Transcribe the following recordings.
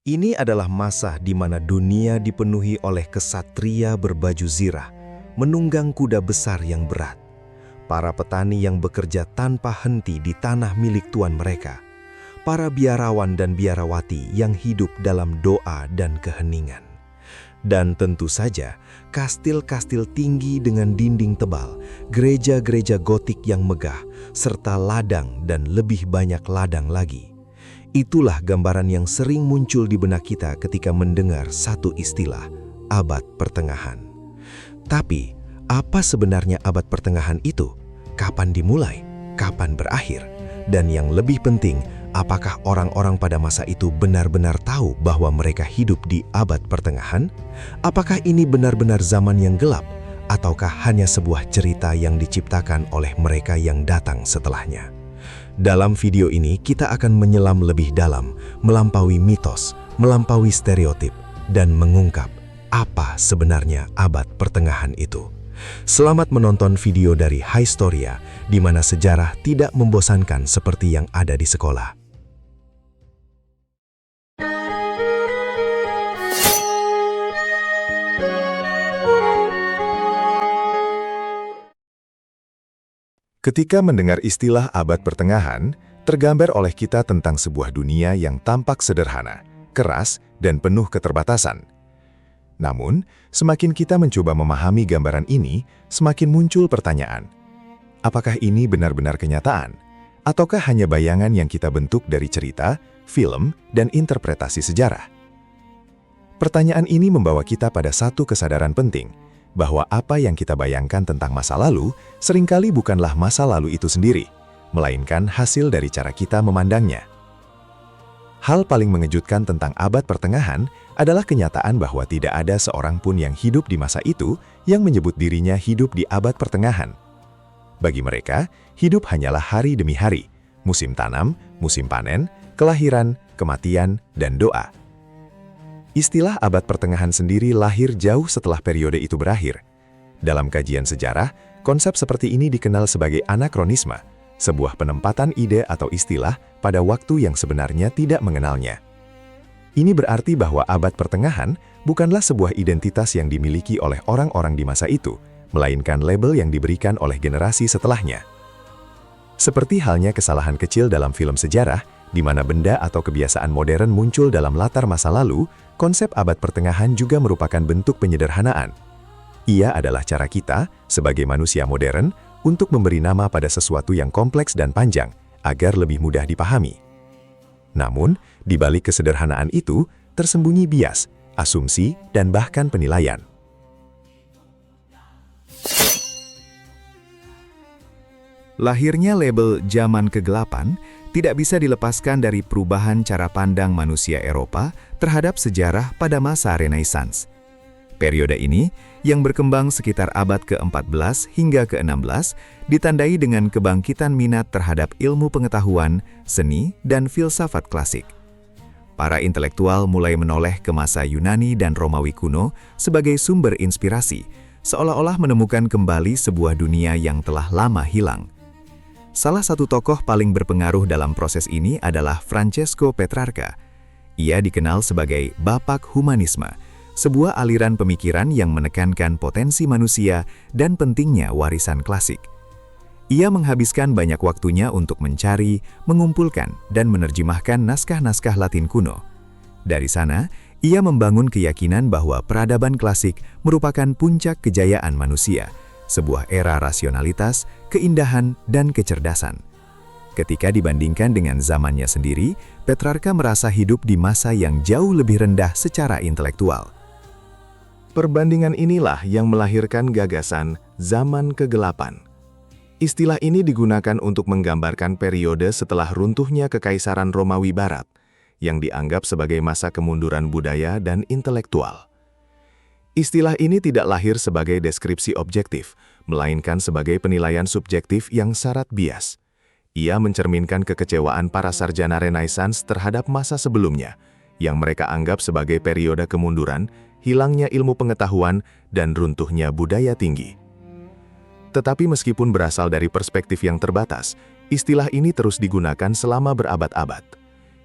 Ini adalah masa di mana dunia dipenuhi oleh kesatria berbaju zirah, menunggang kuda besar yang berat. Para petani yang bekerja tanpa henti di tanah milik tuan mereka. Para biarawan dan biarawati yang hidup dalam doa dan keheningan. Dan tentu saja, kastil-kastil tinggi dengan dinding tebal, gereja-gereja gotik yang megah, serta ladang dan lebih banyak ladang lagi. Itulah gambaran yang sering muncul di benak kita ketika mendengar satu istilah, abad pertengahan. Tapi, apa sebenarnya abad pertengahan itu? Kapan dimulai? Kapan berakhir? Dan yang lebih penting, apakah orang-orang pada masa itu benar-benar tahu bahwa mereka hidup di abad pertengahan? Apakah ini benar-benar zaman yang gelap? Ataukah hanya sebuah cerita yang diciptakan oleh mereka yang datang setelahnya? Dalam video ini kita akan menyelam lebih dalam, melampaui mitos, melampaui stereotip, dan mengungkap apa sebenarnya abad pertengahan itu. Selamat menonton video dari Historia, di mana sejarah tidak membosankan seperti yang ada di sekolah. Ketika mendengar istilah abad pertengahan, tergambar oleh kita tentang sebuah dunia yang tampak sederhana, keras, dan penuh keterbatasan. Namun, semakin kita mencoba memahami gambaran ini, semakin muncul pertanyaan. Apakah ini benar-benar kenyataan? Ataukah hanya bayangan yang kita bentuk dari cerita, film, dan interpretasi sejarah? Pertanyaan ini membawa kita pada satu kesadaran penting, bahwa apa yang kita bayangkan tentang masa lalu seringkali bukanlah masa lalu itu sendiri, melainkan hasil dari cara kita memandangnya. Hal paling mengejutkan tentang abad pertengahan adalah kenyataan bahwa tidak ada seorang pun yang hidup di masa itu yang menyebut dirinya hidup di abad pertengahan. Bagi mereka, hidup hanyalah hari demi hari, musim tanam, musim panen, kelahiran, kematian, dan doa. Istilah abad pertengahan sendiri lahir jauh setelah periode itu berakhir. Dalam kajian sejarah, konsep seperti ini dikenal sebagai anakronisme, sebuah penempatan ide atau istilah pada waktu yang sebenarnya tidak mengenalnya. Ini berarti bahwa abad pertengahan bukanlah sebuah identitas yang dimiliki oleh orang-orang di masa itu, melainkan label yang diberikan oleh generasi setelahnya. Seperti halnya kesalahan kecil dalam film sejarah, di mana benda atau kebiasaan modern muncul dalam latar masa lalu, konsep abad pertengahan juga merupakan bentuk penyederhanaan. Ia adalah cara kita, sebagai manusia modern, untuk memberi nama pada sesuatu yang kompleks dan panjang, agar lebih mudah dipahami. Namun, di balik kesederhanaan itu, tersembunyi bias, asumsi, dan bahkan penilaian. Lahirnya label zaman kegelapan tidak bisa dilepaskan dari perubahan cara pandang manusia Eropa terhadap sejarah pada masa Renaissance. Periode ini, yang berkembang sekitar abad ke-14 hingga ke-16, ditandai dengan kebangkitan minat terhadap ilmu pengetahuan, seni, dan filsafat klasik. Para intelektual mulai menoleh ke masa Yunani dan Romawi kuno sebagai sumber inspirasi, seolah-olah menemukan kembali sebuah dunia yang telah lama hilang. Salah satu tokoh paling berpengaruh dalam proses ini adalah Francesco Petrarca. Ia dikenal sebagai Bapak Humanisme, sebuah aliran pemikiran yang menekankan potensi manusia dan pentingnya warisan klasik. Ia menghabiskan banyak waktunya untuk mencari, mengumpulkan, dan menerjemahkan naskah-naskah Latin kuno. Dari sana, ia membangun keyakinan bahwa peradaban klasik merupakan puncak kejayaan manusia, sebuah era rasionalitas, keindahan, dan kecerdasan. Ketika dibandingkan dengan zamannya sendiri, Petrarca merasa hidup di masa yang jauh lebih rendah secara intelektual. Perbandingan inilah yang melahirkan gagasan zaman kegelapan. Istilah ini digunakan untuk menggambarkan periode setelah runtuhnya Kekaisaran Romawi Barat, yang dianggap sebagai masa kemunduran budaya dan intelektual. Istilah ini tidak lahir sebagai deskripsi objektif, melainkan sebagai penilaian subjektif yang syarat bias. Ia mencerminkan kekecewaan para sarjana Renaissance terhadap masa sebelumnya, yang mereka anggap sebagai periode kemunduran, hilangnya ilmu pengetahuan, dan runtuhnya budaya tinggi. Tetapi meskipun berasal dari perspektif yang terbatas, istilah ini terus digunakan selama berabad-abad.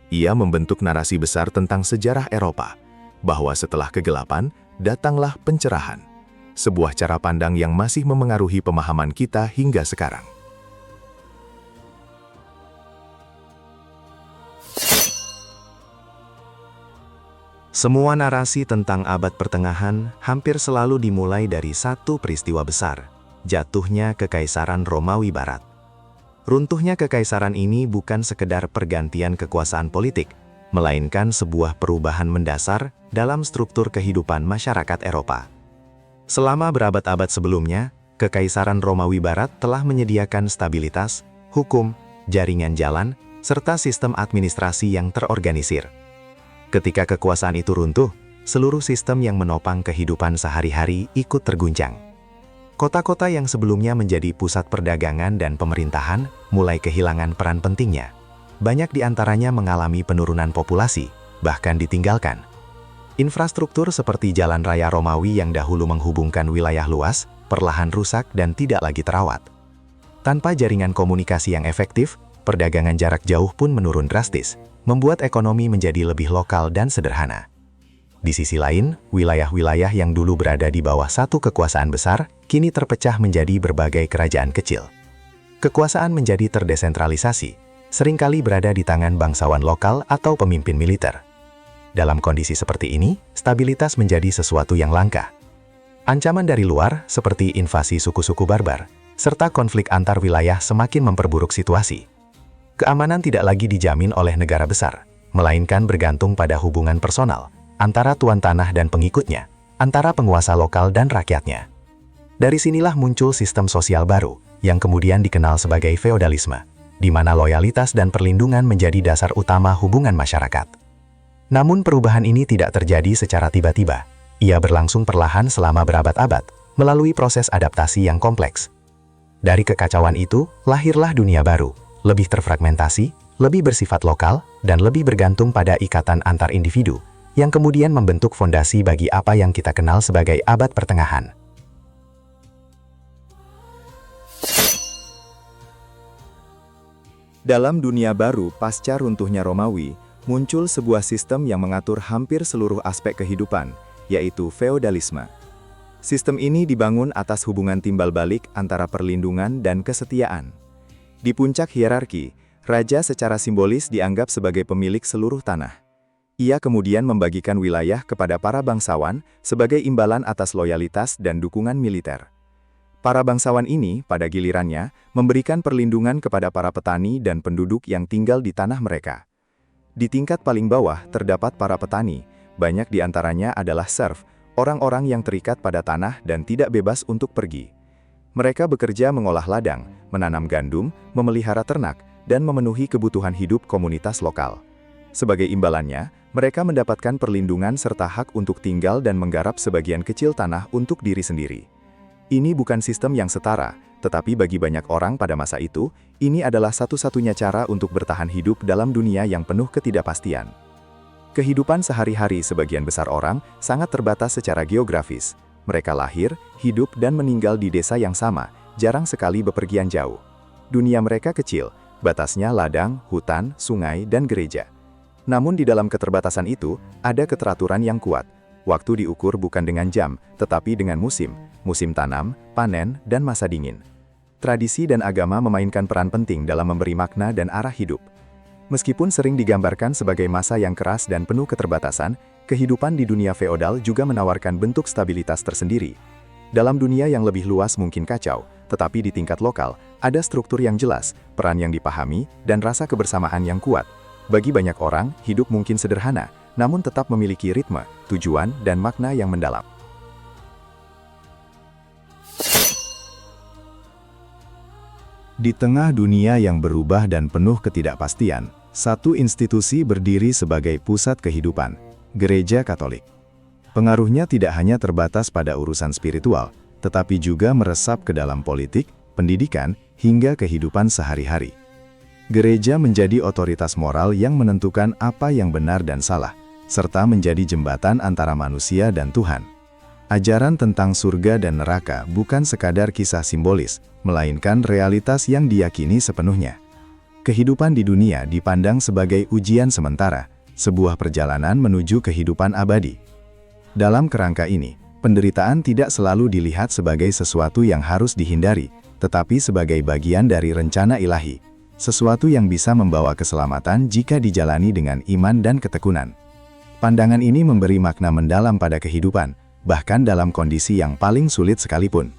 Ia membentuk narasi besar tentang sejarah Eropa, bahwa setelah kegelapan, datanglah pencerahan. Sebuah cara pandang yang masih memengaruhi pemahaman kita hingga sekarang. Semua narasi tentang abad pertengahan hampir selalu dimulai dari satu peristiwa besar, jatuhnya Kekaisaran Romawi Barat. Runtuhnya kekaisaran ini bukan sekedar pergantian kekuasaan politik, melainkan sebuah perubahan mendasar dalam struktur kehidupan masyarakat Eropa. Selama berabad-abad sebelumnya, Kekaisaran Romawi Barat telah menyediakan stabilitas, hukum, jaringan jalan, serta sistem administrasi yang terorganisir. Ketika kekuasaan itu runtuh, seluruh sistem yang menopang kehidupan sehari-hari ikut terguncang. Kota-kota yang sebelumnya menjadi pusat perdagangan dan pemerintahan mulai kehilangan peran pentingnya. Banyak di antaranya mengalami penurunan populasi, bahkan ditinggalkan. Infrastruktur seperti jalan raya Romawi yang dahulu menghubungkan wilayah luas, perlahan rusak dan tidak lagi terawat. Tanpa jaringan komunikasi yang efektif, perdagangan jarak jauh pun menurun drastis, membuat ekonomi menjadi lebih lokal dan sederhana. Di sisi lain, wilayah-wilayah yang dulu berada di bawah satu kekuasaan besar, kini terpecah menjadi berbagai kerajaan kecil. Kekuasaan menjadi terdesentralisasi, seringkali berada di tangan bangsawan lokal atau pemimpin militer. Dalam kondisi seperti ini, stabilitas menjadi sesuatu yang langka. Ancaman dari luar, seperti invasi suku-suku barbar, serta konflik antar wilayah semakin memperburuk situasi. Keamanan tidak lagi dijamin oleh negara besar, melainkan bergantung pada hubungan personal antara tuan tanah dan pengikutnya, antara penguasa lokal dan rakyatnya. Dari sinilah muncul sistem sosial baru, yang kemudian dikenal sebagai feodalisme, di mana loyalitas dan perlindungan menjadi dasar utama hubungan masyarakat. Namun perubahan ini tidak terjadi secara tiba-tiba. Ia berlangsung perlahan selama berabad-abad, melalui proses adaptasi yang kompleks. Dari kekacauan itu, lahirlah dunia baru, lebih terfragmentasi, lebih bersifat lokal, dan lebih bergantung pada ikatan antar individu, yang kemudian membentuk fondasi bagi apa yang kita kenal sebagai abad pertengahan. Dalam dunia baru pasca runtuhnya Romawi, muncul sebuah sistem yang mengatur hampir seluruh aspek kehidupan, yaitu feodalisme. Sistem ini dibangun atas hubungan timbal balik antara perlindungan dan kesetiaan. Di puncak hierarki, raja secara simbolis dianggap sebagai pemilik seluruh tanah. Ia kemudian membagikan wilayah kepada para bangsawan sebagai imbalan atas loyalitas dan dukungan militer. Para bangsawan ini, pada gilirannya, memberikan perlindungan kepada para petani dan penduduk yang tinggal di tanah mereka. Di tingkat paling bawah terdapat para petani, banyak di antaranya adalah serf, orang-orang yang terikat pada tanah dan tidak bebas untuk pergi. Mereka bekerja mengolah ladang, menanam gandum, memelihara ternak, dan memenuhi kebutuhan hidup komunitas lokal. Sebagai imbalannya, mereka mendapatkan perlindungan serta hak untuk tinggal dan menggarap sebagian kecil tanah untuk diri sendiri. Ini bukan sistem yang setara, tetapi bagi banyak orang pada masa itu, ini adalah satu-satunya cara untuk bertahan hidup dalam dunia yang penuh ketidakpastian. Kehidupan sehari-hari sebagian besar orang sangat terbatas secara geografis. Mereka lahir, hidup, dan meninggal di desa yang sama, jarang sekali bepergian jauh. Dunia mereka kecil, batasnya ladang, hutan, sungai, dan gereja. Namun di dalam keterbatasan itu, ada keteraturan yang kuat. Waktu diukur bukan dengan jam, tetapi dengan musim tanam, panen, dan masa dingin. Tradisi dan agama memainkan peran penting dalam memberi makna dan arah hidup. Meskipun sering digambarkan sebagai masa yang keras dan penuh keterbatasan, kehidupan di dunia feodal juga menawarkan bentuk stabilitas tersendiri. Dalam dunia yang lebih luas mungkin kacau, tetapi di tingkat lokal, ada struktur yang jelas, peran yang dipahami, dan rasa kebersamaan yang kuat. Bagi banyak orang, hidup mungkin sederhana, namun tetap memiliki ritme, tujuan, dan makna yang mendalam. Di tengah dunia yang berubah dan penuh ketidakpastian, satu institusi berdiri sebagai pusat kehidupan, Gereja Katolik. Pengaruhnya tidak hanya terbatas pada urusan spiritual, tetapi juga meresap ke dalam politik, pendidikan, hingga kehidupan sehari-hari. Gereja menjadi otoritas moral yang menentukan apa yang benar dan salah, serta menjadi jembatan antara manusia dan Tuhan. Ajaran tentang surga dan neraka bukan sekadar kisah simbolis, melainkan realitas yang diyakini sepenuhnya. kehidupan di dunia dipandang sebagai ujian sementara, sebuah perjalanan menuju kehidupan abadi. Dalam kerangka ini, penderitaan tidak selalu dilihat sebagai sesuatu yang harus dihindari, tetapi sebagai bagian dari rencana ilahi, sesuatu yang bisa membawa keselamatan jika dijalani dengan iman dan ketekunan. Pandangan ini memberi makna mendalam pada kehidupan, bahkan dalam kondisi yang paling sulit sekalipun.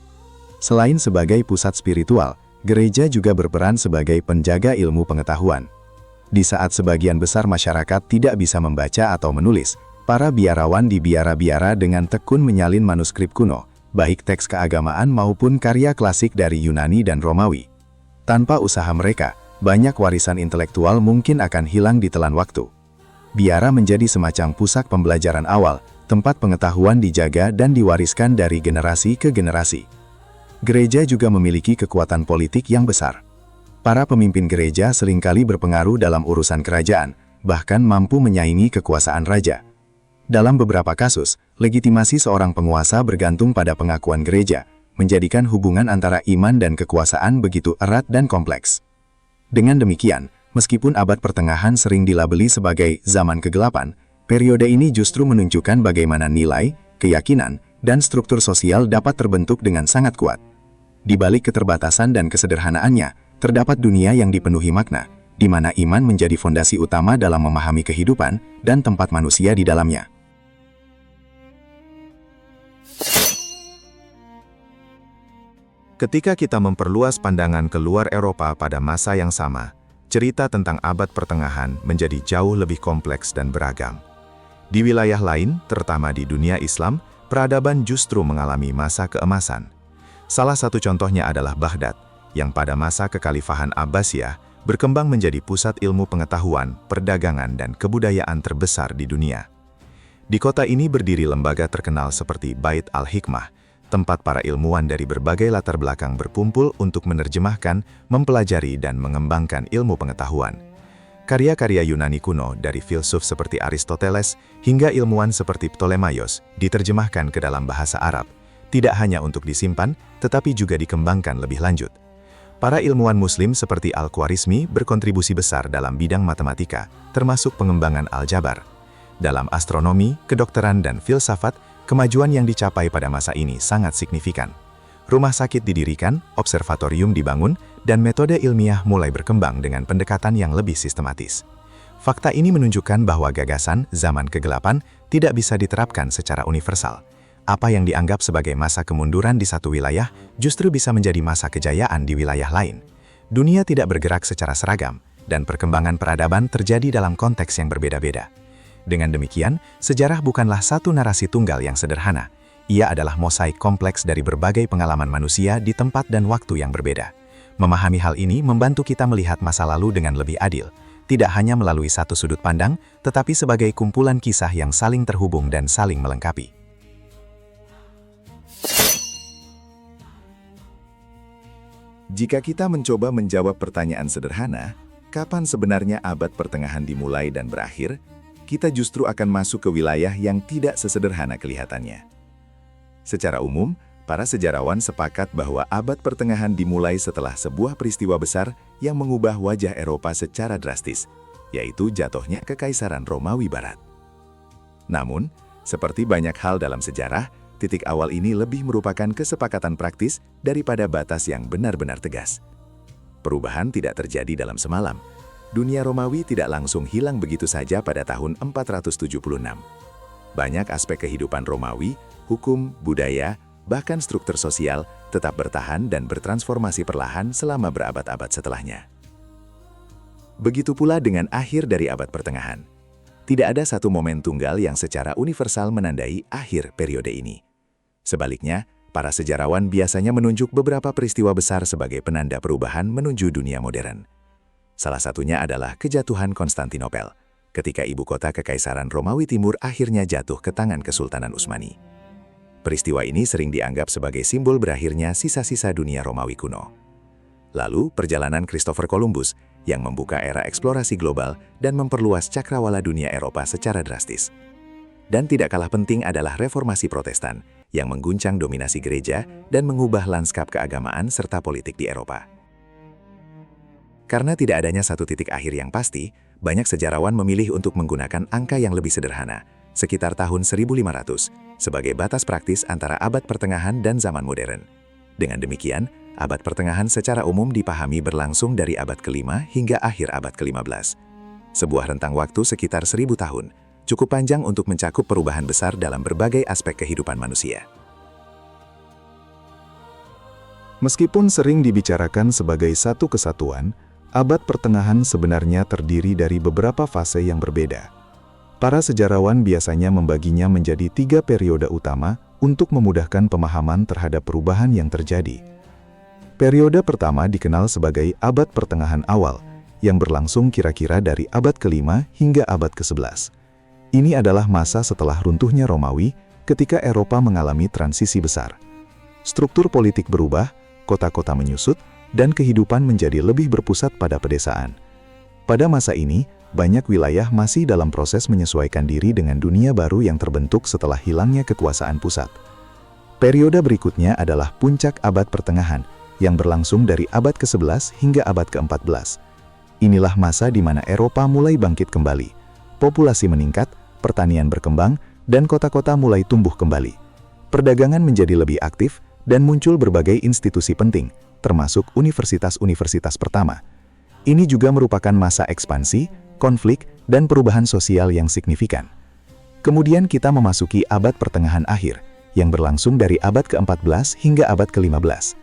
Selain sebagai pusat spiritual, gereja juga berperan sebagai penjaga ilmu pengetahuan. Di saat sebagian besar masyarakat tidak bisa membaca atau menulis, para biarawan di biara-biara dengan tekun menyalin manuskrip kuno, baik teks keagamaan maupun karya klasik dari Yunani dan Romawi. Tanpa usaha mereka, banyak warisan intelektual mungkin akan hilang di telan waktu. Biara menjadi semacam pusat pembelajaran awal, tempat pengetahuan dijaga dan diwariskan dari generasi ke generasi. Gereja juga memiliki kekuatan politik yang besar. Para pemimpin gereja seringkali berpengaruh dalam urusan kerajaan, bahkan mampu menyaingi kekuasaan raja. Dalam beberapa kasus, legitimasi seorang penguasa bergantung pada pengakuan gereja, menjadikan hubungan antara iman dan kekuasaan begitu erat dan kompleks. Dengan demikian, meskipun abad pertengahan sering dilabeli sebagai zaman kegelapan, periode ini justru menunjukkan bagaimana nilai, keyakinan, dan struktur sosial dapat terbentuk dengan sangat kuat. Di balik keterbatasan dan kesederhanaannya, terdapat dunia yang dipenuhi makna, di mana iman menjadi fondasi utama dalam memahami kehidupan dan tempat manusia di dalamnya. Ketika kita memperluas pandangan ke luar Eropa pada masa yang sama, cerita tentang abad pertengahan menjadi jauh lebih kompleks dan beragam. Di wilayah lain, terutama di dunia Islam, peradaban justru mengalami masa keemasan. Salah satu contohnya adalah Baghdad, yang pada masa Kekhalifahan Abbasiyah berkembang menjadi pusat ilmu pengetahuan, perdagangan, dan kebudayaan terbesar di dunia. Di kota ini berdiri lembaga terkenal seperti Bait al-Hikmah, tempat para ilmuwan dari berbagai latar belakang berkumpul untuk menerjemahkan, mempelajari, dan mengembangkan ilmu pengetahuan. Karya-karya Yunani kuno dari filsuf seperti Aristoteles hingga ilmuwan seperti Ptolemaios diterjemahkan ke dalam bahasa Arab, tidak hanya untuk disimpan, tetapi juga dikembangkan lebih lanjut. Para ilmuwan Muslim seperti Al-Khwarizmi berkontribusi besar dalam bidang matematika, termasuk pengembangan aljabar. Dalam astronomi, kedokteran, dan filsafat, kemajuan yang dicapai pada masa ini sangat signifikan. Rumah sakit didirikan, observatorium dibangun, dan metode ilmiah mulai berkembang dengan pendekatan yang lebih sistematis. Fakta ini menunjukkan bahwa gagasan zaman kegelapan tidak bisa diterapkan secara universal. Apa yang dianggap sebagai masa kemunduran di satu wilayah justru bisa menjadi masa kejayaan di wilayah lain. Dunia tidak bergerak secara seragam, dan perkembangan peradaban terjadi dalam konteks yang berbeda-beda. Dengan demikian, sejarah bukanlah satu narasi tunggal yang sederhana. Ia adalah mosaik kompleks dari berbagai pengalaman manusia di tempat dan waktu yang berbeda. Memahami hal ini membantu kita melihat masa lalu dengan lebih adil, tidak hanya melalui satu sudut pandang, tetapi sebagai kumpulan kisah yang saling terhubung dan saling melengkapi. Jika kita mencoba menjawab pertanyaan sederhana, kapan sebenarnya abad pertengahan dimulai dan berakhir, kita justru akan masuk ke wilayah yang tidak sesederhana kelihatannya. Secara umum, para sejarawan sepakat bahwa abad pertengahan dimulai setelah sebuah peristiwa besar yang mengubah wajah Eropa secara drastis, yaitu jatuhnya Kekaisaran Romawi Barat. Namun, seperti banyak hal dalam sejarah, titik awal ini lebih merupakan kesepakatan praktis daripada batas yang benar-benar tegas. Perubahan tidak terjadi dalam semalam. Dunia Romawi tidak langsung hilang begitu saja pada tahun 476. Banyak aspek kehidupan Romawi, hukum, budaya, bahkan struktur sosial tetap bertahan dan bertransformasi perlahan selama berabad-abad setelahnya. Begitu pula dengan akhir dari abad pertengahan. Tidak ada satu momen tunggal yang secara universal menandai akhir periode ini. Sebaliknya, para sejarawan biasanya menunjuk beberapa peristiwa besar sebagai penanda perubahan menuju dunia modern. Salah satunya adalah kejatuhan Konstantinopel, ketika ibu kota Kekaisaran Romawi Timur akhirnya jatuh ke tangan Kesultanan Utsmani. Peristiwa ini sering dianggap sebagai simbol berakhirnya sisa-sisa dunia Romawi kuno. Lalu, perjalanan Christopher Columbus yang membuka era eksplorasi global dan memperluas cakrawala dunia Eropa secara drastis. Dan tidak kalah penting adalah reformasi Protestan yang mengguncang dominasi gereja dan mengubah lanskap keagamaan serta politik di Eropa. Karena tidak adanya satu titik akhir yang pasti, banyak sejarawan memilih untuk menggunakan angka yang lebih sederhana, sekitar tahun 1500, sebagai batas praktis antara abad pertengahan dan zaman modern. Dengan demikian, abad pertengahan secara umum dipahami berlangsung dari abad ke-5 hingga akhir abad ke-15. Sebuah rentang waktu sekitar 1000 tahun, cukup panjang untuk mencakup perubahan besar dalam berbagai aspek kehidupan manusia. Meskipun sering dibicarakan sebagai satu kesatuan, abad pertengahan sebenarnya terdiri dari beberapa fase yang berbeda. Para sejarawan biasanya membaginya menjadi 3 periode utama untuk memudahkan pemahaman terhadap perubahan yang terjadi. Periode pertama dikenal sebagai abad pertengahan awal, yang berlangsung kira-kira dari abad ke-5 hingga abad ke-11. Ini adalah masa setelah runtuhnya Romawi ketika Eropa mengalami transisi besar. Struktur politik berubah, kota-kota menyusut, dan kehidupan menjadi lebih berpusat pada pedesaan. Pada masa ini, banyak wilayah masih dalam proses menyesuaikan diri dengan dunia baru yang terbentuk setelah hilangnya kekuasaan pusat. Periode berikutnya adalah puncak abad pertengahan, yang berlangsung dari abad ke-11 hingga abad ke-14. Inilah masa di mana Eropa mulai bangkit kembali, populasi meningkat, pertanian berkembang, dan kota-kota mulai tumbuh kembali. Perdagangan menjadi lebih aktif, dan muncul berbagai institusi penting, termasuk universitas-universitas pertama. Ini juga merupakan masa ekspansi, konflik, dan perubahan sosial yang signifikan. Kemudian kita memasuki abad pertengahan akhir, yang berlangsung dari abad ke-14 hingga abad ke-15.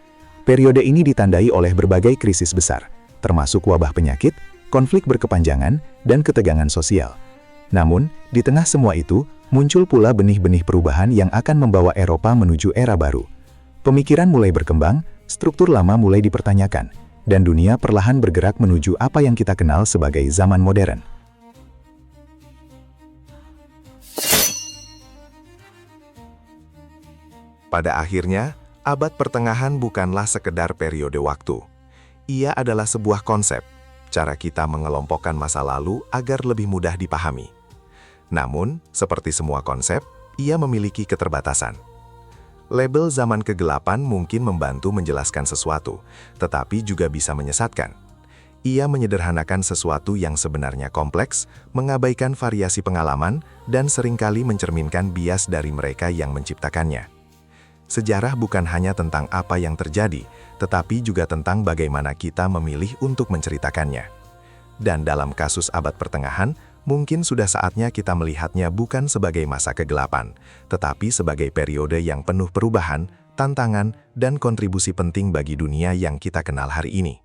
Periode ini ditandai oleh berbagai krisis besar, termasuk wabah penyakit, konflik berkepanjangan, dan ketegangan sosial. Namun, di tengah semua itu, muncul pula benih-benih perubahan yang akan membawa Eropa menuju era baru. Pemikiran mulai berkembang, struktur lama mulai dipertanyakan, dan dunia perlahan bergerak menuju apa yang kita kenal sebagai zaman modern. Pada akhirnya, abad pertengahan bukanlah sekedar periode waktu. Ia adalah sebuah konsep, cara kita mengelompokkan masa lalu agar lebih mudah dipahami. Namun, seperti semua konsep, ia memiliki keterbatasan. Label zaman kegelapan mungkin membantu menjelaskan sesuatu, tetapi juga bisa menyesatkan. Ia menyederhanakan sesuatu yang sebenarnya kompleks, mengabaikan variasi pengalaman, dan seringkali mencerminkan bias dari mereka yang menciptakannya. Sejarah bukan hanya tentang apa yang terjadi, tetapi juga tentang bagaimana kita memilih untuk menceritakannya. Dan dalam kasus abad pertengahan, mungkin sudah saatnya kita melihatnya bukan sebagai masa kegelapan, tetapi sebagai periode yang penuh perubahan, tantangan, dan kontribusi penting bagi dunia yang kita kenal hari ini.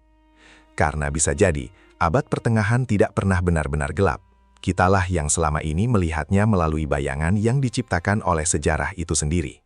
Karena bisa jadi, abad pertengahan tidak pernah benar-benar gelap. Kitalah yang selama ini melihatnya melalui bayangan yang diciptakan oleh sejarah itu sendiri.